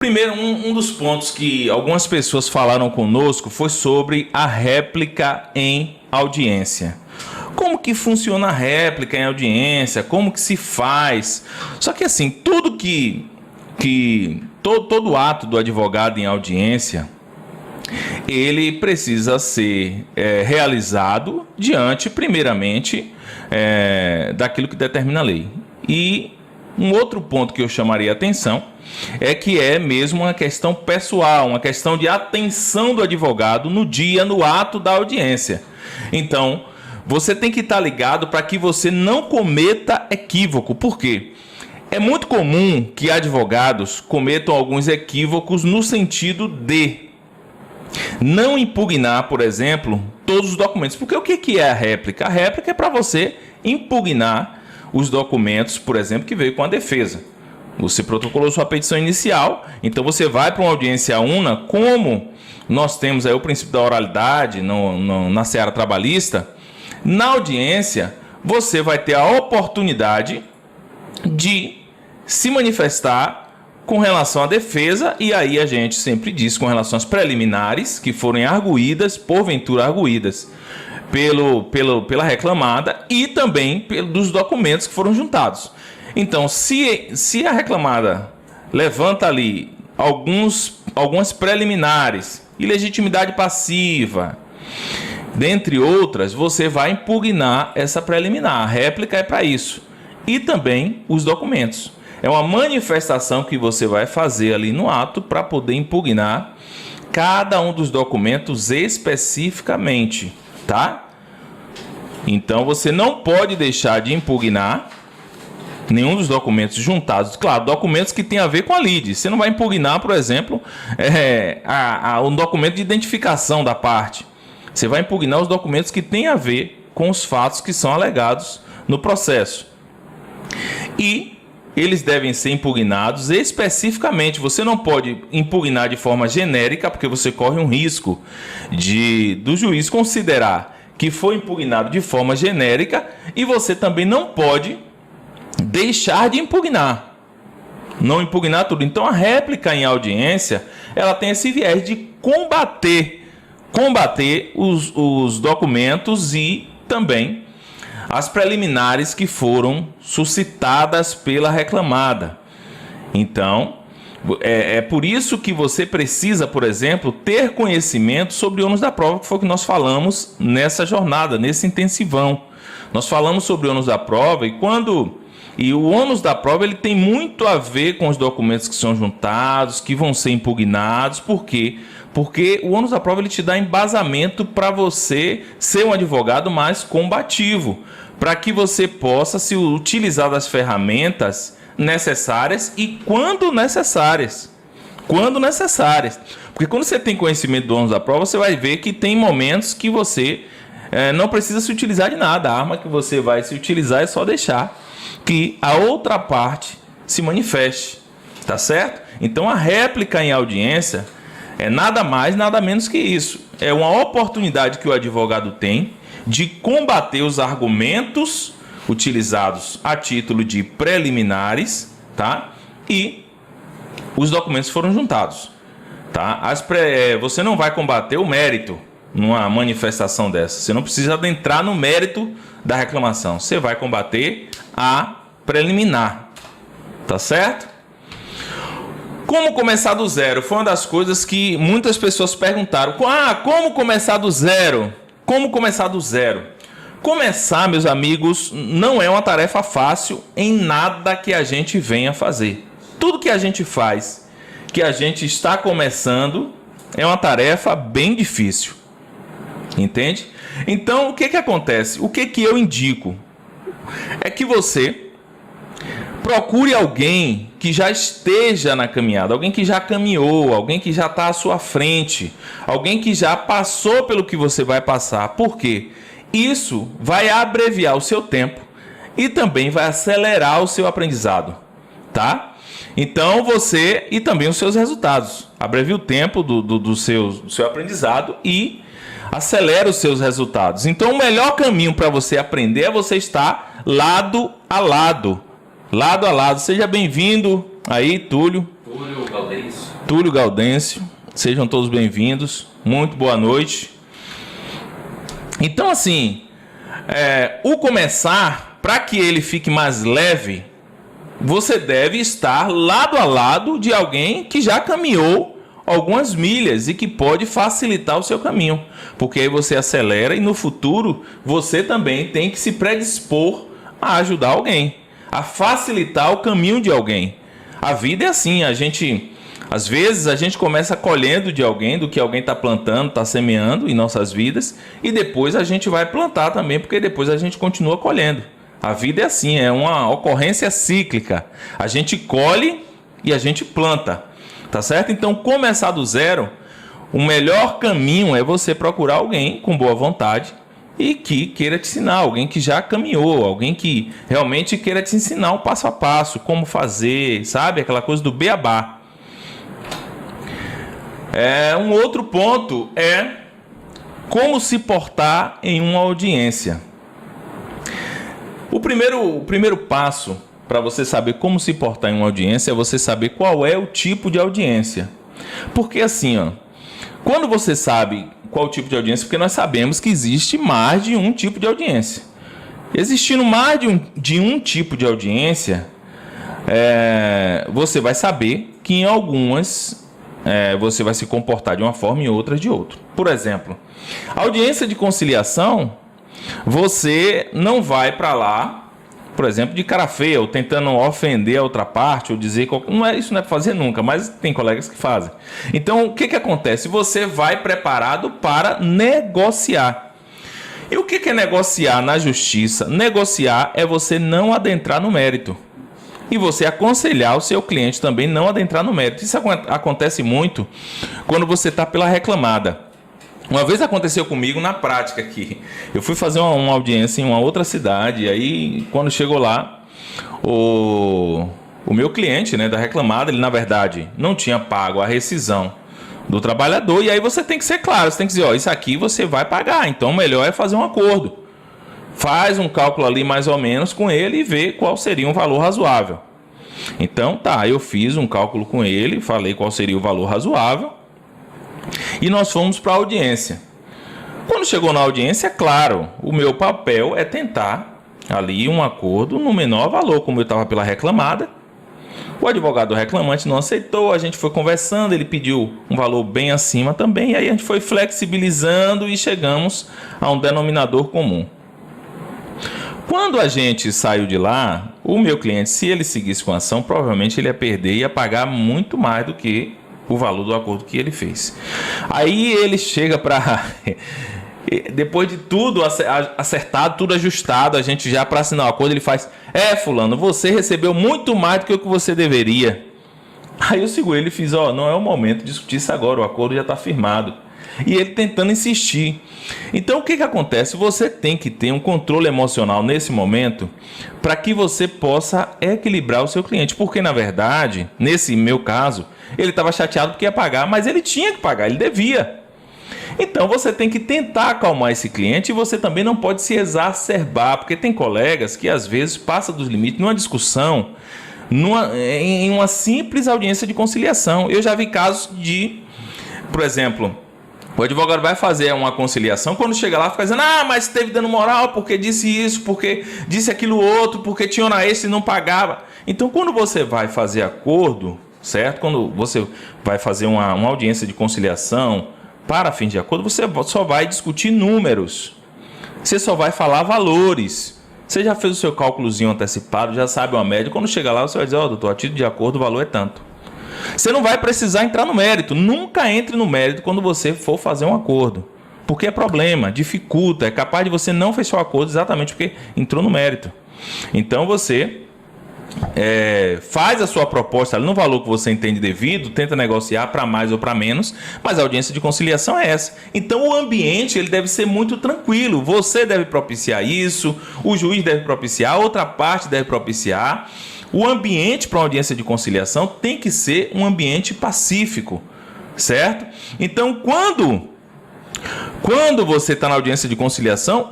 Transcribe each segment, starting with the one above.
Primeiro, um dos pontos que algumas pessoas falaram conosco foi sobre a réplica em audiência. Como que funciona a réplica em audiência? Como que se faz? Só que assim, todo ato do advogado em audiência, ele precisa ser realizado diante, primeiramente, daquilo que determina a lei. E um outro ponto que eu chamaria a atenção é que é mesmo uma questão pessoal, uma questão de atenção do advogado no ato da audiência. Então, você tem que estar ligado para que você não cometa equívoco. Por quê? É muito comum que advogados cometam alguns equívocos no sentido de não impugnar, por exemplo, todos os documentos. Porque o que é a réplica? A réplica é para você impugnar os documentos, por exemplo, que veio com a defesa. Você protocolou sua petição inicial, então você vai para uma audiência una, como nós temos aí o princípio da oralidade na seara trabalhista. Na audiência, você vai ter a oportunidade de se manifestar com relação à defesa, e aí a gente sempre diz com relação às preliminares que forem arguídas, porventura arguídas, pela reclamada e também dos documentos que foram juntados. Então, se a reclamada levanta ali algumas preliminares, ilegitimidade passiva, dentre outras, você vai impugnar essa preliminar. A réplica é para isso. E também os documentos. É uma manifestação que você vai fazer ali no ato para poder impugnar cada um dos documentos especificamente, tá? Então você não pode deixar de impugnar nenhum dos documentos juntados. Claro, documentos que tem a ver com a lide. Você não vai impugnar, por exemplo, um documento de identificação da parte. Você vai impugnar os documentos que têm a ver com os fatos que são alegados no processo. E eles devem ser impugnados especificamente. Você não pode impugnar de forma genérica, porque você corre um risco do juiz considerar que foi impugnado de forma genérica, e você também não pode deixar de impugnar. Não impugnar tudo. Então a réplica em audiência, ela tem esse viés de combater os documentos e também as preliminares que foram suscitadas pela reclamada. Então, é por isso que você precisa, por exemplo, ter conhecimento sobre o ônus da prova, que foi o que nós falamos nessa jornada, nesse intensivão. Nós falamos sobre o ônus da prova e o ônus da prova ele tem muito a ver com os documentos que são juntados, que vão ser impugnados. Por quê? Porque o ônus da prova ele te dá embasamento para você ser um advogado mais combativo, para que você possa se utilizar das ferramentas necessárias e quando necessárias. Porque quando você tem conhecimento do ônus da prova, você vai ver que tem momentos que você não precisa se utilizar de nada. A arma que você vai se utilizar é só deixar que a outra parte se manifeste, tá certo? Então a réplica em audiência é nada mais, nada menos que isso. É uma oportunidade que o advogado tem de combater os argumentos utilizados a título de preliminares, tá? E os documentos foram juntados, tá? Você não vai combater o mérito numa manifestação dessa. Você não precisa adentrar no mérito da reclamação. Você vai combater a preliminar, tá certo? Como começar do zero? Foi uma das coisas que muitas pessoas perguntaram. Como começar do zero? Como começar do zero? Começar, meus amigos, não é uma tarefa fácil em nada que a gente venha fazer. Tudo que a gente faz, que a gente está começando, é uma tarefa bem difícil. Entende? Então, o que acontece? O que eu indico? É que você procure alguém que já esteja na caminhada, alguém que já caminhou, alguém que já está à sua frente, alguém que já passou pelo que você vai passar. Por quê? Isso vai abreviar o seu tempo e também vai acelerar o seu aprendizado, tá? Então e também os seus resultados. Abrevia o tempo do seu aprendizado e acelera os seus resultados. Então o melhor caminho para você aprender é você estar lado a lado. Lado a lado. Seja bem-vindo aí, Túlio. Túlio Valdez. Túlio Gaudêncio, sejam todos bem-vindos, muito boa noite. Então, assim, o começar, para que ele fique mais leve, você deve estar lado a lado de alguém que já caminhou algumas milhas e que pode facilitar o seu caminho, porque aí você acelera e no futuro você também tem que se predispor a ajudar alguém, a facilitar o caminho de alguém. A vida é assim, às vezes a gente começa colhendo de alguém, do que alguém está plantando, está semeando em nossas vidas, e depois a gente vai plantar também, porque depois a gente continua colhendo. A vida é assim, é uma ocorrência cíclica. A gente colhe e a gente planta, tá certo? Então, começar do zero, o melhor caminho é você procurar alguém com boa vontade e que queira te ensinar, alguém que já caminhou, alguém que realmente queira te ensinar o passo a passo, como fazer, sabe? Aquela coisa do beabá. Um outro ponto é como se portar em uma audiência. O primeiro passo para você saber como se portar em uma audiência é você saber qual é o tipo de audiência. Porque assim, quando você sabe qual o tipo de audiência, porque nós sabemos que existe mais de um tipo de audiência. Existindo mais de um tipo de audiência, você vai saber que em algumas você vai se comportar de uma forma e outras de outra. Por exemplo, a audiência de conciliação, você não vai para lá, por exemplo, de cara feia, ou tentando ofender a outra parte, ou dizer... Isso não é para fazer nunca, mas tem colegas que fazem. Então, o que acontece? Você vai preparado para negociar. E o que é negociar na justiça? Negociar é você não adentrar no mérito. E você aconselhar o seu cliente também não adentrar no mérito. Isso acontece muito quando você está pela reclamada. Uma vez aconteceu comigo na prática aqui. Eu fui fazer uma audiência em uma outra cidade. E aí, quando chegou lá, o meu cliente, da reclamada, ele na verdade não tinha pago a rescisão do trabalhador. E aí você tem que ser claro, você tem que dizer, isso aqui você vai pagar. Então, o melhor é fazer um acordo. Faz um cálculo ali mais ou menos com ele e vê qual seria um valor razoável. Então, eu fiz um cálculo com ele, falei qual seria o valor razoável. E nós fomos para a audiência. Quando chegou na audiência, claro, o meu papel é tentar ali um acordo no menor valor, como eu estava pela reclamada. O advogado reclamante não aceitou, a gente foi conversando, ele pediu um valor bem acima também, e aí a gente foi flexibilizando e chegamos a um denominador comum. Quando a gente saiu de lá, o meu cliente, se ele seguisse com a ação, provavelmente ele ia perder e ia pagar muito mais do que o valor do acordo que ele fez. Aí ele chega para... Depois de tudo acertado, tudo ajustado, a gente já para assinar o acordo, ele faz... fulano, você recebeu muito mais do que o que você deveria. Aí eu segurei, ele fez, não é o momento de discutir isso agora, o acordo já está firmado. E ele tentando insistir. Então o que acontece? Você tem que ter um controle emocional nesse momento para que você possa equilibrar o seu cliente. Porque na verdade, nesse meu caso, ele estava chateado porque ia pagar, mas ele tinha que pagar, ele devia. Então você tem que tentar acalmar esse cliente e você também não pode se exacerbar, porque tem colegas que às vezes passam dos limites numa discussão, em uma simples audiência de conciliação. Eu já vi casos de, por exemplo, o advogado vai fazer uma conciliação, quando chega lá fica dizendo, mas teve dano moral porque disse isso, porque disse aquilo outro, porque tinha hora extra e não pagava. Então quando você vai fazer acordo, certo? Quando você vai fazer uma audiência de conciliação para fim de acordo, você só vai discutir números. Você só vai falar valores. Você já fez o seu cálculozinho antecipado, já sabe uma média. Quando chega lá, você vai dizer, doutor, a título de acordo, o valor é tanto. Você não vai precisar entrar no mérito. Nunca entre no mérito quando você for fazer um acordo. Porque é problema, dificulta, é capaz de você não fechar o acordo exatamente porque entrou no mérito. Então você... faz a sua proposta no valor que você entende devido, tenta negociar para mais ou para menos, mas a audiência de conciliação é essa. Então o ambiente ele deve ser muito tranquilo, você deve propiciar isso, o juiz deve propiciar, a outra parte deve propiciar. O ambiente para uma audiência de conciliação tem que ser um ambiente pacífico, certo? Então quando você está na audiência de conciliação,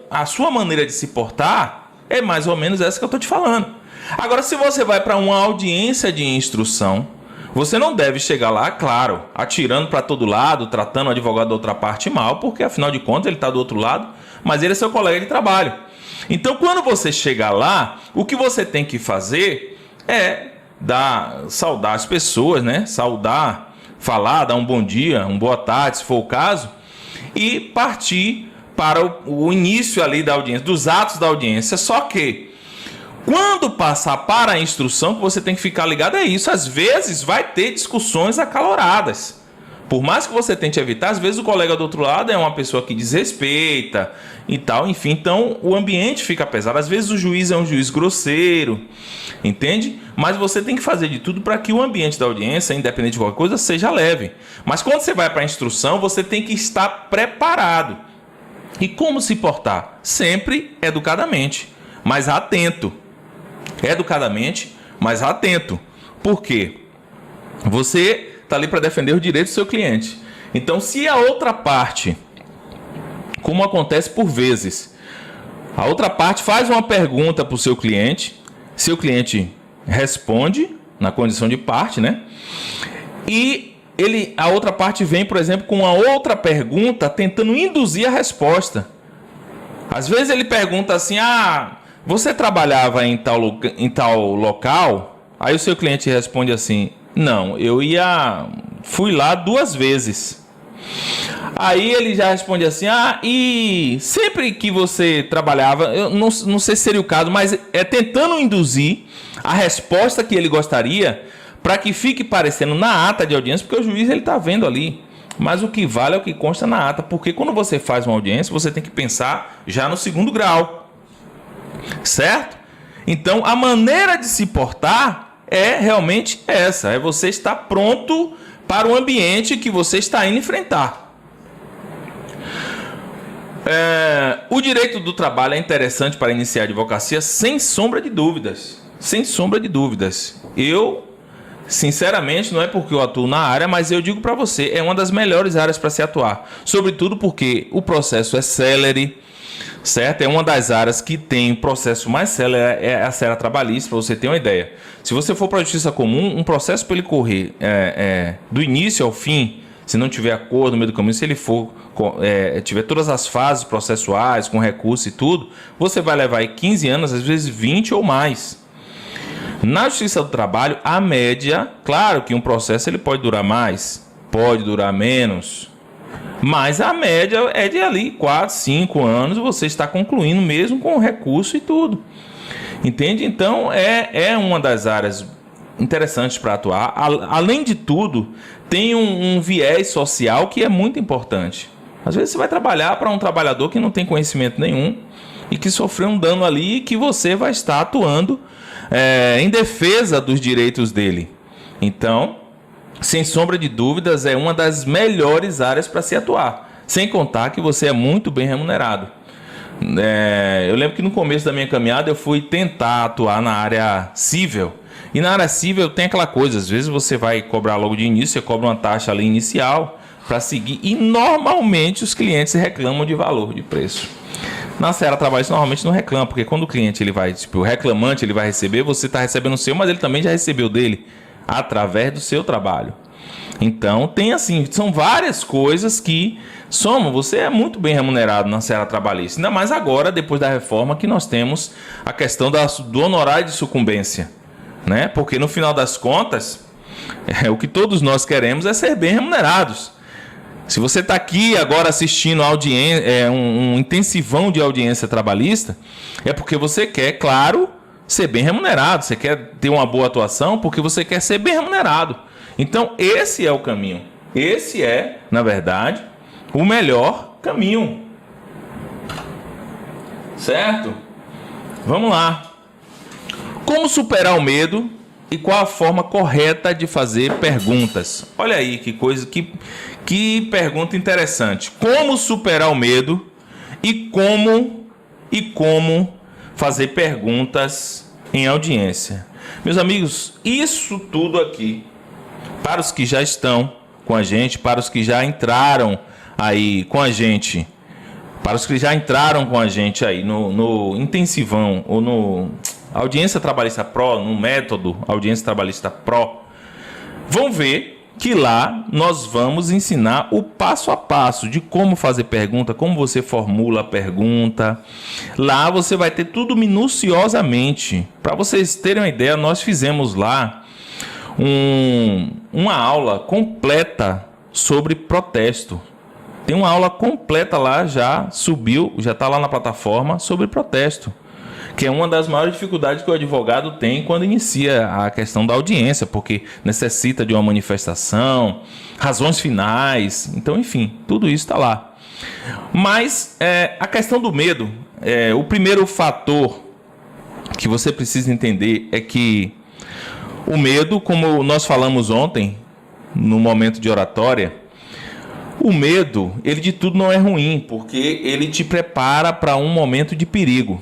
a sua maneira de se portar é mais ou menos essa que eu estou te falando. Agora, se você vai para uma audiência de instrução, Você não deve chegar lá, claro, atirando para todo lado, tratando o advogado da outra parte mal, porque afinal de contas ele está do outro lado, mas ele é seu colega de trabalho. Então, quando você chegar lá, o que você tem que fazer é saudar as pessoas, né? Saudar, falar, dar um bom dia, uma boa tarde, se for o caso, e partir para o início ali da audiência, dos atos da audiência. Só que quando passar para a instrução, que você tem que ficar ligado é isso. Às vezes vai ter discussões acaloradas. Por mais que você tente evitar, às vezes o colega do outro lado é uma pessoa que desrespeita e tal, enfim. Então o ambiente fica pesado. Às vezes o juiz é um juiz grosseiro, entende? Mas você tem que fazer de tudo para que o ambiente da audiência, independente de qualquer coisa, seja leve. Mas quando você vai para a instrução, você tem que estar preparado. E como se portar? Sempre educadamente, mas atento. Educadamente, mas atento. Por quê? Você está ali para defender os direitos do seu cliente. Então, se a outra parte, como acontece por vezes, a outra parte faz uma pergunta para o seu cliente responde na condição de parte, né? E a outra parte vem, por exemplo, com uma outra pergunta tentando induzir a resposta. Às vezes ele pergunta assim: você trabalhava em tal local? Aí o seu cliente responde assim: não, fui lá 2 vezes. Aí ele já responde assim: e sempre que você trabalhava, eu não sei se seria o caso, mas é tentando induzir a resposta que ele gostaria para que fique parecendo na ata de audiência, porque o juiz ele está vendo ali. Mas o que vale é o que consta na ata, porque quando você faz uma audiência, você tem que pensar já no 2º grau, certo? Então, a maneira de se portar é realmente essa, é você estar pronto para o ambiente que você está indo enfrentar. O direito do trabalho é interessante para iniciar a advocacia, sem sombra de dúvidas. Sem sombra de dúvidas. Eu, sinceramente, não é porque eu atuo na área, mas eu digo para você, é uma das melhores áreas para se atuar. Sobretudo porque o processo é célere, certo? É uma das áreas que tem processo mais célere, é a seara trabalhista, para você ter uma ideia. Se você for para a justiça comum, um processo para ele correr do início ao fim, se não tiver acordo no meio do caminho, se ele tiver todas as fases processuais, com recurso e tudo, você vai levar aí 15 anos, às vezes 20 ou mais. Na Justiça do Trabalho, a média, claro que um processo ele pode durar mais, pode durar menos, mas a média é de ali 4, 5 anos, você está concluindo mesmo com recurso e tudo. Entende? Então, é uma das áreas interessantes para atuar. Além de tudo, tem um viés social que é muito importante. Às vezes você vai trabalhar para um trabalhador que não tem conhecimento nenhum e que sofreu um dano ali e que você vai estar atuando em defesa dos direitos dele. Então, sem sombra de dúvidas, é uma das melhores áreas para se atuar. Sem contar que você é muito bem remunerado. Eu lembro que no começo da minha caminhada eu fui tentar atuar na área civil. E na área civil tem aquela coisa, às vezes você vai cobrar logo de início, você cobra uma taxa ali inicial para seguir. E normalmente os clientes reclamam de valor, de preço. Na seara trabalhista normalmente não reclama, porque quando o cliente o reclamante ele vai receber, você está recebendo o seu, mas ele também já recebeu dele através do seu trabalho. Então tem assim, são várias coisas que somam. Você é muito bem remunerado na seara trabalhista, ainda mais agora, depois da reforma, que nós temos a questão do honorário de sucumbência, né? Porque no final das contas, o que todos nós queremos é ser bem remunerados. Se você está aqui agora assistindo um intensivão de audiência trabalhista, é porque você quer, claro, ser bem remunerado. Você quer ter uma boa atuação porque você quer ser bem remunerado. Então, esse é o caminho. Esse é, na verdade, o melhor caminho. Certo? Vamos lá. Como superar o medo e qual a forma correta de fazer perguntas? Olha aí que coisa, que pergunta interessante. Como superar o medo e como fazer perguntas em audiência? Meus amigos, isso tudo aqui, para os que já estão com a gente, para os que já entraram aí com a gente, para os que já entraram com a gente aí no intensivão ou no Audiência Trabalhista Pro, no método Audiência Trabalhista Pro, vão ver que lá nós vamos ensinar o passo a passo de como fazer pergunta, como você formula a pergunta. Lá você vai ter tudo minuciosamente. Para vocês terem uma ideia, nós fizemos lá uma aula completa sobre protesto. Tem uma aula completa lá, já subiu, já está lá na plataforma, sobre protesto, que é uma das maiores dificuldades que o advogado tem quando inicia a questão da audiência, porque necessita de uma manifestação, razões finais, então, enfim, tudo isso está lá. Mas a questão do medo, o primeiro fator que você precisa entender é que o medo, como nós falamos ontem, no momento de oratória, o medo, ele de tudo não é ruim, porque ele te prepara para um momento de perigo.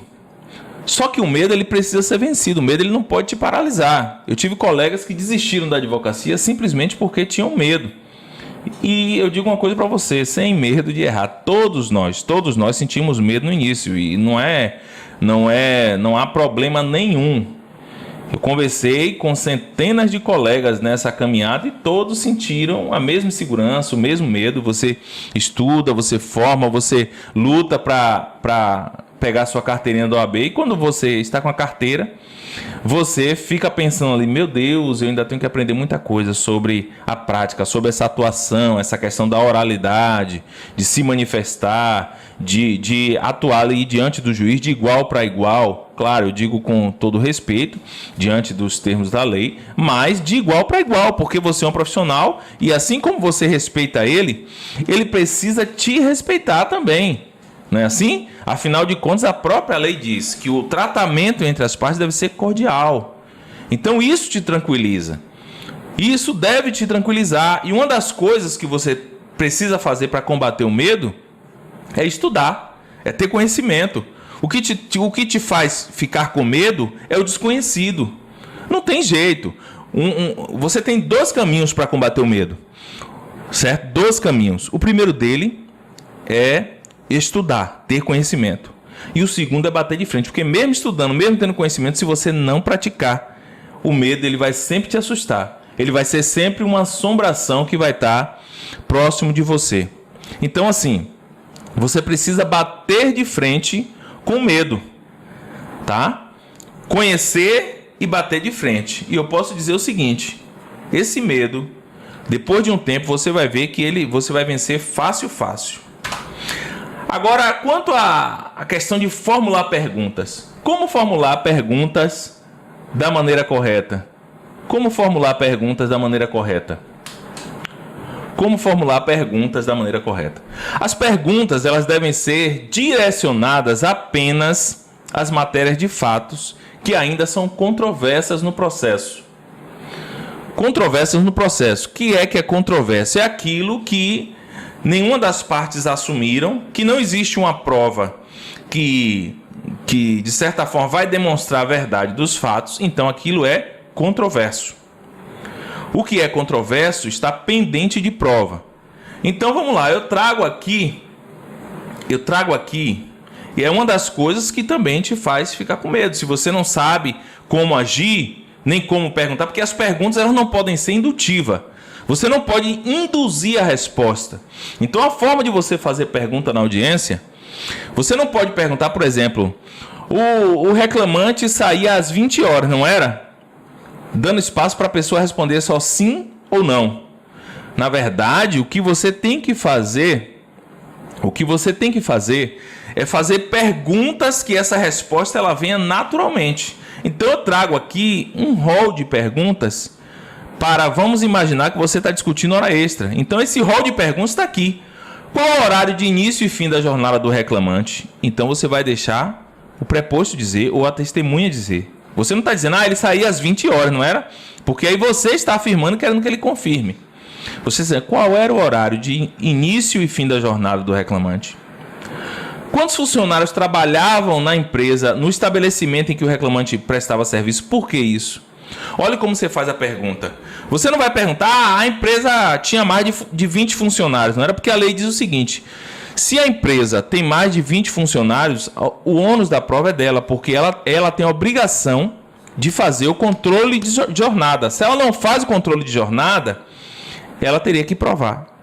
Só que o medo, ele precisa ser vencido. O medo, ele não pode te paralisar. Eu tive colegas que desistiram da advocacia simplesmente porque tinham medo. E eu digo uma coisa para você, sem medo de errar. Todos nós sentimos medo no início. E não há problema nenhum. Eu conversei com centenas de colegas nessa caminhada e todos sentiram a mesma insegurança, o mesmo medo. Você estuda, você forma, você luta para pegar sua carteirinha da OAB, e quando você está com a carteira, você fica pensando ali, meu Deus, eu ainda tenho que aprender muita coisa sobre a prática, sobre essa atuação, essa questão da oralidade, de se manifestar, de atuar ali diante do juiz de igual para igual. Claro, eu digo com todo respeito, diante dos termos da lei, mas de igual para igual, porque você é um profissional e assim como você respeita ele, ele precisa te respeitar também. Não é assim? Afinal de contas, a própria lei diz que o tratamento entre as partes deve ser cordial. Então isso te tranquiliza. Isso deve te tranquilizar. E uma das coisas que você precisa fazer para combater o medo é estudar, é ter conhecimento. O que te faz ficar com medo é o desconhecido. Não tem jeito. Você tem 2 caminhos para combater o medo. Certo? 2 caminhos. O primeiro dele é estudar, ter conhecimento. E o segundo é bater de frente, porque mesmo estudando, mesmo tendo conhecimento, se você não praticar, o medo ele vai sempre te assustar. Ele vai ser sempre uma assombração que vai estar próximo de você. Então, assim, você precisa bater de frente com medo, tá? Conhecer e bater de frente. E eu posso dizer o seguinte, esse medo, depois de um tempo, você vai ver que você vai vencer fácil. Agora, quanto à questão de formular perguntas. Como formular perguntas da maneira correta? Como formular perguntas da maneira correta? Como formular perguntas da maneira correta? As perguntas, elas devem ser direcionadas apenas às matérias de fatos que ainda são controversas no processo. Controversas no processo. O que é controvérsia? É aquilo que nenhuma das partes assumiram, que não existe uma prova que de certa forma vai demonstrar a verdade dos fatos, então aquilo é controverso. O que é controverso está pendente de prova. Então vamos lá, eu trago aqui, e é uma das coisas que também te faz ficar com medo. Se você não sabe como agir, nem como perguntar, porque as perguntas elas não podem ser indutivas. Você não pode induzir a resposta. Então a forma de você fazer pergunta na audiência, você não pode perguntar, por exemplo, o reclamante saía às 20 horas, não era? Dando espaço para a pessoa responder só sim ou não. Na verdade, o que você tem que fazer é fazer perguntas que essa resposta ela venha naturalmente. Então eu trago aqui um rol de perguntas vamos imaginar que você está discutindo hora extra. Então esse rol de perguntas está aqui. Qual é o horário de início e fim da jornada do reclamante? Então você vai deixar o preposto dizer ou a testemunha dizer. Você não está dizendo, ele saía às 20 horas, não era? Porque aí você está afirmando, querendo que ele confirme. Você diz, qual era o horário de início e fim da jornada do reclamante? Quantos funcionários trabalhavam na empresa, no estabelecimento em que o reclamante prestava serviço? Por que isso? Olha como você faz a pergunta. Você não vai perguntar, a empresa tinha mais de 20 funcionários, não era? Porque a lei diz o seguinte, se a empresa tem mais de 20 funcionários, o ônus da prova é dela, porque ela tem a obrigação de fazer o controle de jornada. Se ela não faz o controle de jornada, ela teria que provar.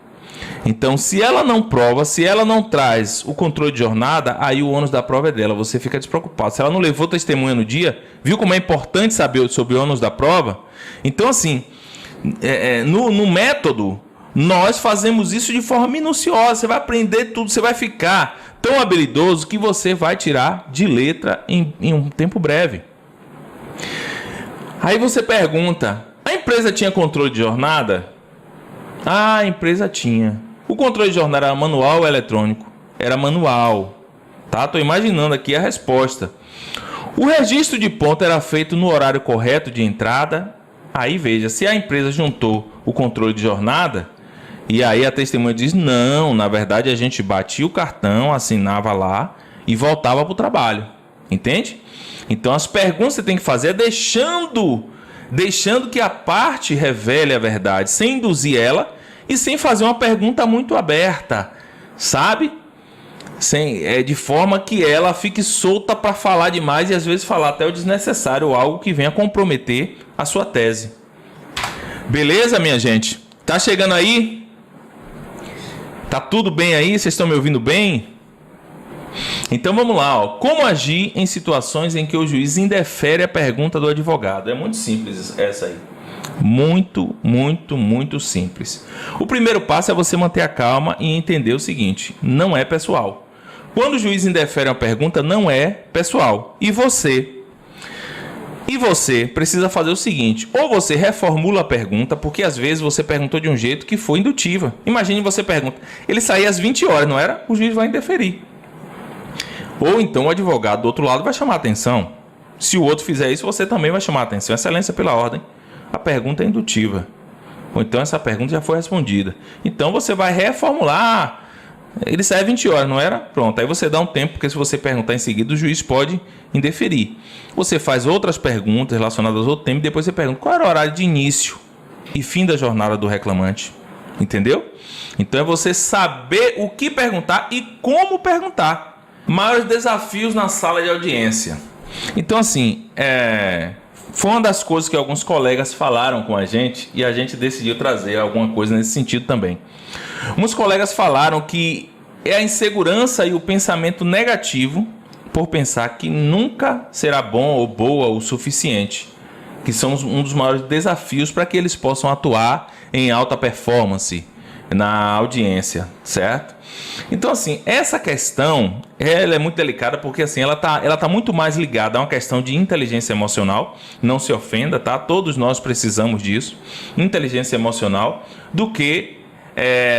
Então, se ela não prova, se ela não traz o controle de jornada, aí o ônus da prova é dela, você fica despreocupado. Se ela não levou testemunha no dia, viu como é importante saber sobre o ônus da prova? Então, assim, no método, nós fazemos isso de forma minuciosa. Você vai aprender tudo, você vai ficar tão habilidoso que você vai tirar de letra em um tempo breve. Aí você pergunta, a empresa tinha controle de jornada? Ah, a empresa tinha. O controle de jornada era manual ou eletrônico? Era manual. Tá? Estou imaginando aqui a resposta. O registro de ponto era feito no horário correto de entrada? Aí veja, se a empresa juntou o controle de jornada, e aí a testemunha diz, não, na verdade a gente batia o cartão, assinava lá e voltava para o trabalho. Entende? Então as perguntas que você tem que fazer é deixando que a parte revele a verdade, sem induzir ela e sem fazer uma pergunta muito aberta, sabe? De forma que ela fique solta para falar demais e às vezes falar até o desnecessário ou algo que venha comprometer a sua tese. Beleza, minha gente? Tá chegando aí? Tá tudo bem aí? Vocês estão me ouvindo bem? Então vamos lá, ó. Como agir em situações em que o juiz indefere a pergunta do advogado? É muito simples essa aí. Muito, muito, muito simples. O primeiro passo é você manter a calma e entender o seguinte: não é pessoal. Quando o juiz indefere uma pergunta, não é pessoal. E você precisa fazer o seguinte: ou você reformula a pergunta, porque às vezes você perguntou de um jeito que foi indutiva. Imagine você pergunta, ele saía às 20 horas, não era? O juiz vai indeferir. Ou então o advogado do outro lado vai chamar a atenção. Se o outro fizer isso, você também vai chamar a atenção. Excelência pela ordem. A pergunta é indutiva. Ou então essa pergunta já foi respondida. Então você vai reformular. Ele sai às 20 horas, não era? Pronto. Aí você dá um tempo, porque se você perguntar em seguida, o juiz pode indeferir. Você faz outras perguntas relacionadas ao tempo e depois você pergunta qual era o horário de início e fim da jornada do reclamante. Entendeu? Então é você saber o que perguntar e como perguntar. Maiores desafios na sala de audiência. Então, assim, foi uma das coisas que alguns colegas falaram com a gente e a gente decidiu trazer alguma coisa nesse sentido também. Muitos colegas falaram que é a insegurança e o pensamento negativo por pensar que nunca será bom ou boa o suficiente, que são um dos maiores desafios para que eles possam atuar em alta performance na audiência, certo? Então, assim, essa questão ela é muito delicada porque assim, ela tá muito mais ligada a uma questão de inteligência emocional. Não se ofenda, tá? Todos nós precisamos disso, inteligência emocional, do que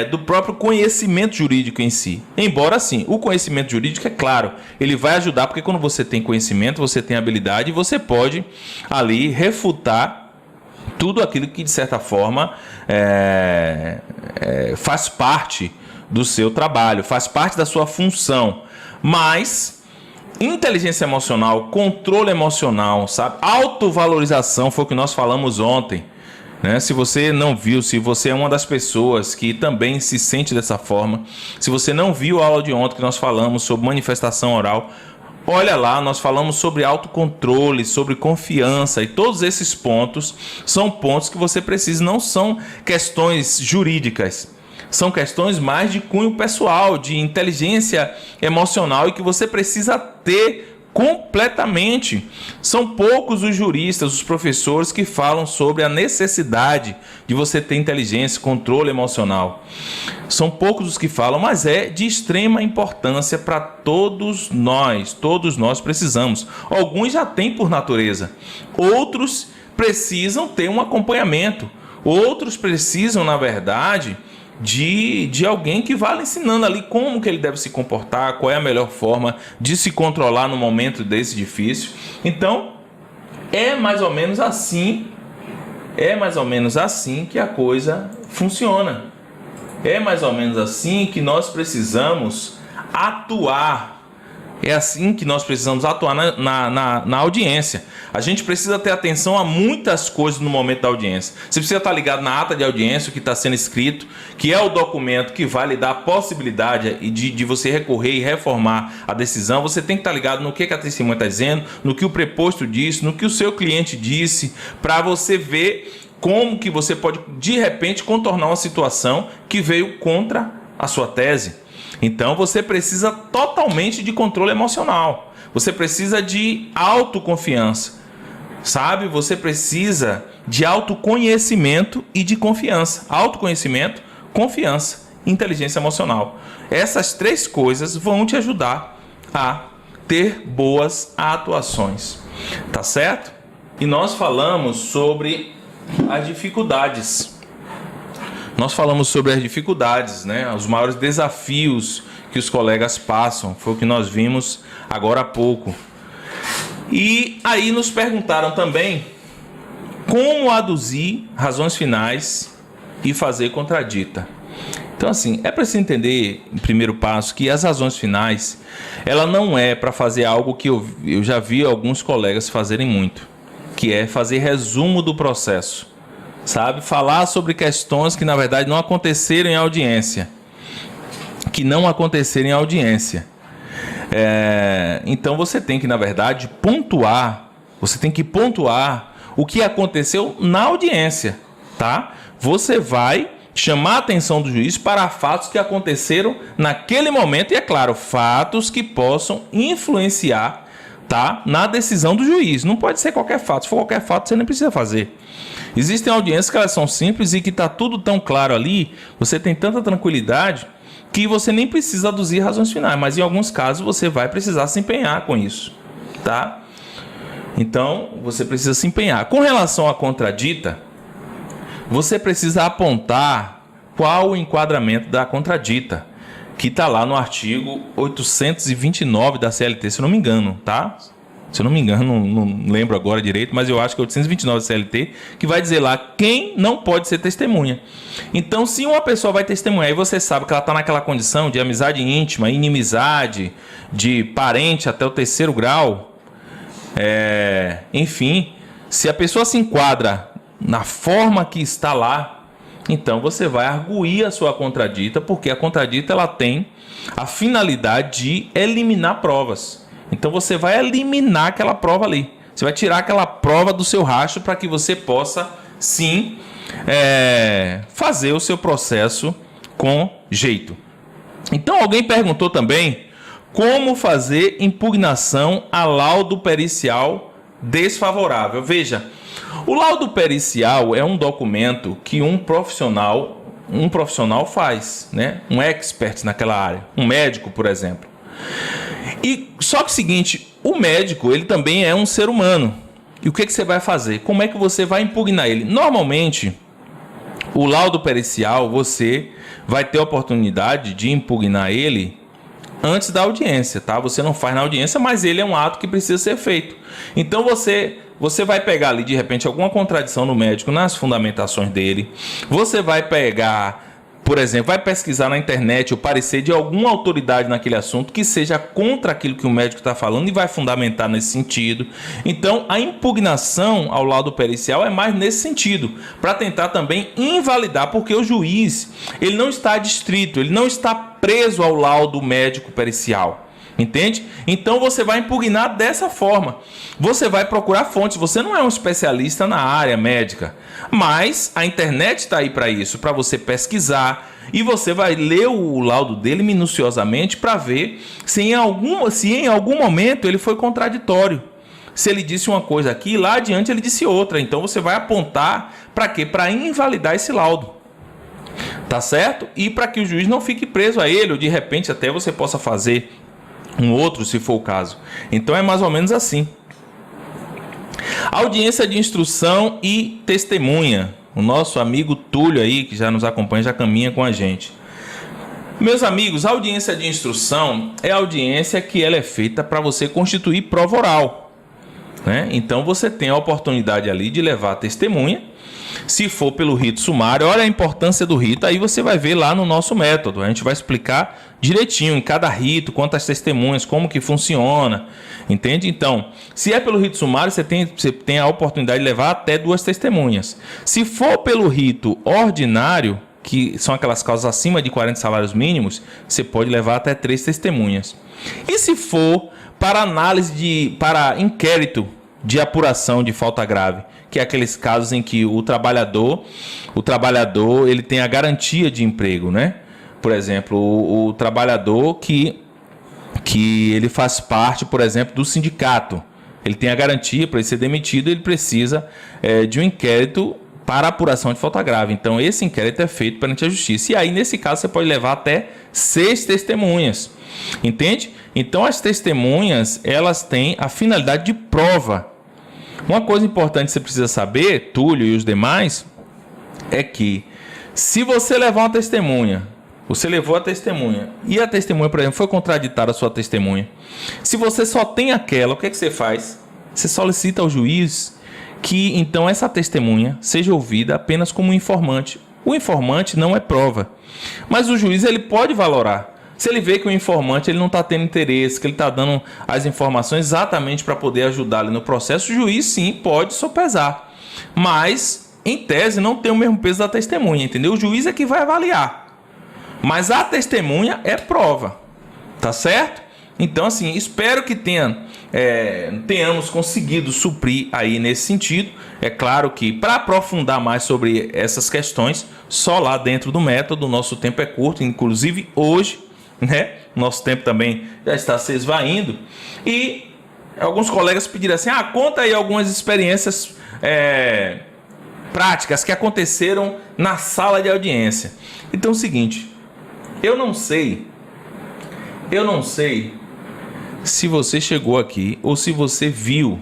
do próprio conhecimento jurídico em si. Embora, assim, o conhecimento jurídico, é claro, ele vai ajudar, porque quando você tem conhecimento, você tem habilidade e você pode ali refutar tudo aquilo que, de certa forma, faz parte do seu trabalho, faz parte da sua função. Mas inteligência emocional, controle emocional, sabe? Autovalorização foi o que nós falamos ontem, né? Se você não viu, se você é uma das pessoas que também se sente dessa forma, se você não viu a aula de ontem que nós falamos sobre manifestação oral, olha lá, nós falamos sobre autocontrole, sobre confiança, e todos esses pontos são pontos que você precisa, não são questões jurídicas, são questões mais de cunho pessoal, de inteligência emocional, e que você precisa ter completamente. São poucos os juristas, os professores que falam sobre a necessidade de você ter inteligência, controle emocional. São poucos os que falam, mas é de extrema importância para todos nós precisamos. Alguns já têm por natureza, outros precisam ter um acompanhamento, outros precisam, na verdade, de alguém que vá lhe ensinando ali como que ele deve se comportar, qual é a melhor forma de se controlar no momento desse difícil. Então, é mais ou menos assim que a coisa funciona. É mais ou menos assim que nós precisamos atuar É assim que nós precisamos atuar na audiência. A gente precisa ter atenção a muitas coisas no momento da audiência. Você precisa estar ligado na ata de audiência, o que está sendo escrito, que é o documento que vai lhe dar a possibilidade de você recorrer e reformar a decisão. Você tem que estar ligado no que a testemunha está dizendo, no que o preposto disse, no que o seu cliente disse, para você ver como que você pode, de repente, contornar uma situação que veio contra a sua tese. Então, você precisa totalmente de controle emocional. Você precisa de autoconfiança, sabe? Você precisa de autoconhecimento e de confiança. Autoconhecimento, confiança, inteligência emocional. Essas 3 coisas vão te ajudar a ter boas atuações. Tá certo? E nós falamos sobre as dificuldades. Nós falamos sobre as dificuldades, né? Os maiores desafios que os colegas passam. Foi o que nós vimos agora há pouco. E aí nos perguntaram também como aduzir razões finais e fazer contradita. Então, assim, é preciso entender, em primeiro passo, que as razões finais, ela não é para fazer algo que eu já vi alguns colegas fazerem muito, que é fazer resumo do processo. Sabe? Falar sobre questões que, na verdade, não aconteceram em audiência. Então, você tem que, na verdade, pontuar. Você tem que pontuar o que aconteceu na audiência, tá? Você vai chamar a atenção do juiz para fatos que aconteceram naquele momento. E, é claro, fatos que possam influenciar, tá, na decisão do juiz. Não pode ser qualquer fato. Se for qualquer fato, você nem precisa fazer. Existem audiências que elas são simples e que está tudo tão claro ali, você tem tanta tranquilidade que você nem precisa aduzir razões finais, mas em alguns casos você vai precisar se empenhar com isso, tá? Então, você precisa se empenhar. Com relação à contradita, você precisa apontar qual o enquadramento da contradita, que está lá no artigo 829 da CLT, se eu não me engano, tá? Se eu não me engano, não lembro agora direito, mas eu acho que é 829 da CLT, que vai dizer lá quem não pode ser testemunha. Então, se uma pessoa vai testemunhar e você sabe que ela está naquela condição de amizade íntima, inimizade, de parente até o 3º grau, enfim, se a pessoa se enquadra na forma que está lá, então você vai arguir a sua contradita, porque a contradita ela tem a finalidade de eliminar provas. Então você vai eliminar aquela prova ali. Você vai tirar aquela prova do seu rastro para que você possa, sim, fazer o seu processo com jeito. Então alguém perguntou também como fazer impugnação a laudo pericial desfavorável. Veja, o laudo pericial é um documento que um profissional faz, né? Um expert naquela área, um médico, por exemplo. E só que é o seguinte, o médico, ele também é um ser humano. E o que você vai fazer? Como é que você vai impugnar ele? Normalmente, o laudo pericial, você vai ter a oportunidade de impugnar ele antes da audiência, tá? Você não faz na audiência, mas ele é um ato que precisa ser feito. Então, você vai pegar ali, de repente, alguma contradição no médico nas fundamentações dele. Você vai pegar, por exemplo, vai pesquisar na internet o parecer de alguma autoridade naquele assunto que seja contra aquilo que o médico está falando e vai fundamentar nesse sentido. Então, a impugnação ao laudo pericial é mais nesse sentido, para tentar também invalidar, porque o juiz, ele não está adstrito, ele não está preso ao laudo médico pericial. Entende? Então você vai impugnar dessa forma. Você vai procurar fontes. Você não é um especialista na área médica, mas a internet está aí para isso, para você pesquisar, e você vai ler o laudo dele minuciosamente para ver se em algum momento ele foi contraditório. Se ele disse uma coisa aqui, lá adiante ele disse outra. Então você vai apontar para quê? Para invalidar esse laudo. Tá certo? E para que o juiz não fique preso a ele, ou de repente até você possa fazer um outro, se for o caso. Então é mais ou menos assim. Audiência de instrução e testemunha. O nosso amigo Túlio aí, que já nos acompanha, já caminha com a gente. Meus amigos, a audiência de instrução é a audiência que ela é feita para você constituir prova oral. né? Então você tem a oportunidade ali de levar a testemunha. Se for pelo rito sumário, olha a importância do rito, aí você vai ver lá no nosso método. A gente vai explicar direitinho em cada rito, quantas testemunhas, como que funciona, entende? Então, se é pelo rito sumário, você tem a oportunidade de levar até 2 testemunhas. Se for pelo rito ordinário, que são aquelas causas acima de 40 salários mínimos, você pode levar até 3 testemunhas. E se for para para inquérito de apuração de falta grave, que é aqueles casos em que o trabalhador ele tem a garantia de emprego, né? Por exemplo, o trabalhador que ele faz parte, por exemplo, do sindicato, ele tem a garantia para ele ser demitido, ele precisa de um inquérito para apuração de falta grave. Então, esse inquérito é feito perante a justiça. E aí, nesse caso, você pode levar até 6 testemunhas. Entende? Então, as testemunhas, elas têm a finalidade de prova. Uma coisa importante que você precisa saber, Túlio e os demais, é que se você levar uma testemunha, você levou a testemunha, e a testemunha, por exemplo, foi contraditada a sua testemunha. Se você só tem aquela, o que é que você faz? Você solicita ao juiz que, então, essa testemunha seja ouvida apenas como um informante. O informante não é prova, mas o juiz ele pode valorar. Se ele vê que o informante ele não está tendo interesse, que ele está dando as informações exatamente para poder ajudar ali no processo, o juiz sim pode sopesar. Mas, em tese, não tem o mesmo peso da testemunha, entendeu? O juiz é que vai avaliar. Mas a testemunha é prova, tá certo? Então, assim, espero que tenhamos conseguido suprir aí nesse sentido. É claro que para aprofundar mais sobre essas questões, só lá dentro do método, o nosso tempo é curto, inclusive hoje, né? Nosso tempo também já está se esvaindo. E alguns colegas pediram assim, conta aí algumas experiências práticas que aconteceram na sala de audiência. Então é o seguinte, eu não sei se você chegou aqui ou se você viu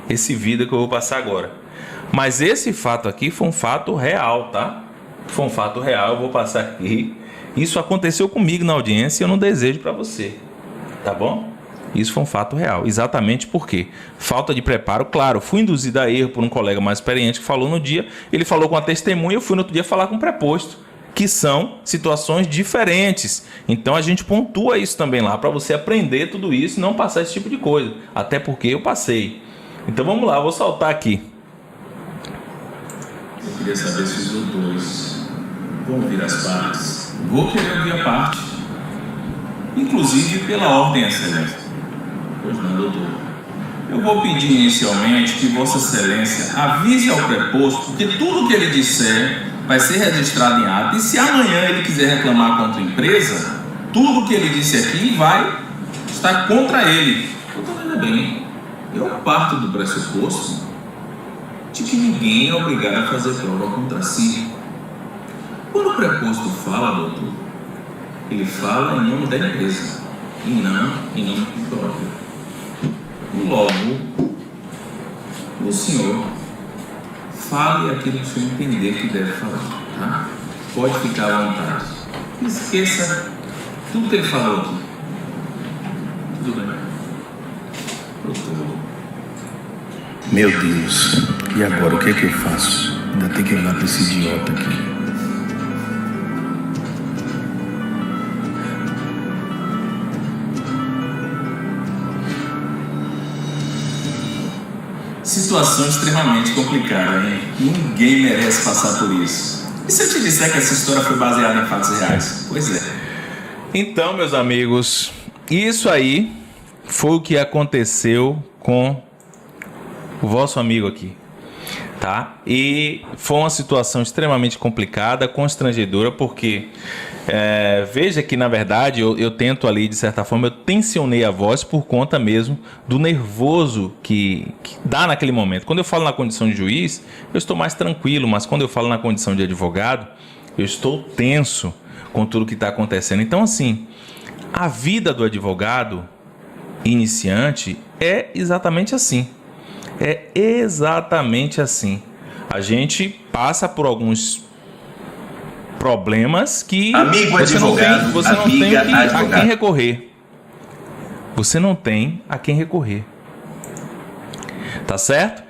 esse vídeo que eu vou passar agora. Mas esse fato aqui foi um fato real, tá? Foi um fato real, eu vou passar aqui. Isso aconteceu comigo na audiência e eu não desejo para você, tá bom? Isso foi um fato real. Exatamente porque falta de preparo, claro, fui induzido a erro por um colega mais experiente que falou no dia, ele falou com a testemunha, eu fui no outro dia falar com o preposto, que são situações diferentes. Então a gente pontua isso também lá para você aprender tudo isso e não passar esse tipo de coisa, até porque eu passei. Então vamos lá, eu vou saltar aqui. Eu queria saber se os doutores vão ouvir as partes. Vou querer ouvir a parte, inclusive pela ordem excelente. Pois não, doutor. Eu vou pedir inicialmente que Vossa Excelência avise ao preposto que tudo que ele disser vai ser registrado em ato, e se amanhã ele quiser reclamar contra a empresa, tudo que ele disse aqui vai estar contra ele. Doutor, ainda bem, eu parto do pressuposto de que ninguém é obrigado a fazer prova contra si. Quando o preposto fala, doutor, ele fala em nome da empresa e não em nome próprio. Logo, o senhor fale aquilo que o senhor entender que deve falar, tá? Pode ficar à vontade. Esqueça tudo que ele falou aqui. Tudo bem? Doutor. Meu Deus, e agora o que é que eu faço? Ainda tem que olhar para esse idiota aqui. Situação extremamente complicada, hein? Ninguém merece passar por isso. E se eu te disser que essa história foi baseada em fatos reais? Pois é. Então, meus amigos, isso aí foi o que aconteceu com o vosso amigo aqui, tá? E foi uma situação extremamente complicada, constrangedora, porque veja que, na verdade, eu tento ali, de certa forma, eu tensionei a voz por conta mesmo do nervoso que dá naquele momento. Quando eu falo na condição de juiz, eu estou mais tranquilo, mas quando eu falo na condição de advogado, eu estou tenso com tudo que está acontecendo. Então, assim, a vida do advogado iniciante é exatamente assim. É exatamente assim. A gente passa por alguns problemas que amigo você advogado, não tem a quem recorrer. Você não tem a quem recorrer. Tá certo?